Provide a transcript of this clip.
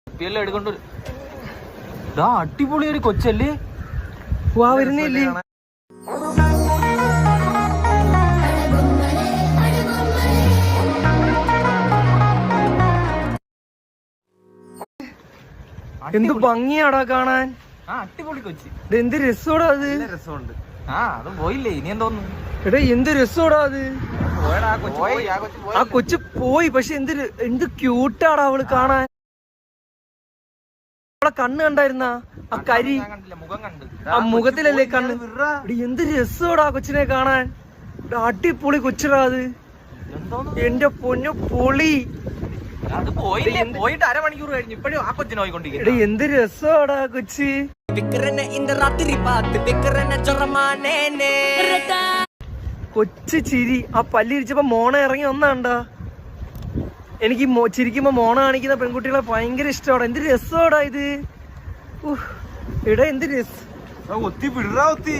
എടുക്കൊണ്ട് അടിപൊളി ഒരു കൊച്ചല്ലേ വരുന്നില്ലേ? എന്ത് ഭംഗിയാടാ കാണാൻ. അടിപൊളി കൊച്ചി. എന്ത് രസോടാ അത്. രസമുണ്ട്. അത് പോയില്ലേ ഇനി എന്തോന്നു. എടാ എന്ത് രസോടാ അത്. ആ കൊച്ചു പോയി. പക്ഷെ എന്ത് ക്യൂട്ടാടാ അവള് കാണാൻ. അവളെ കണ്ണ് കണ്ടായിരുന്ന ആ കരി ആ മുഖത്തിലല്ലേ കണ്ണ്. എന്ത് രസോടാ കൊച്ചിനെ കാണാൻ. അടിപൊളി കൊച്ചടാ അത്. എന്റെ പൊന്നു പൊളി. പോയിട്ട് അരമണിക്കൂർ കഴിഞ്ഞു ഇപ്പഴും ആ കൊച്ചിനെ പോയിക്കൊണ്ടിരിക്കും. എന്ത് രസോടാ കൊച്ചി. കൊച്ചു ചിരി. ആ പല്ലിരിച്ചപ്പോ മോണ ഇറങ്ങി വന്നാണ്ടാ. എനിക്ക് ചിരിക്കുമ്പോ മോണ കാണിക്കുന്ന പെൺകുട്ടികളെ ഭയങ്കര ഇഷ്ടമാണ്. എന്ത് രസോടാ ഇത്. എടാ എന്ത് രസം. ഒത്തി വിടറാ ഒത്തി.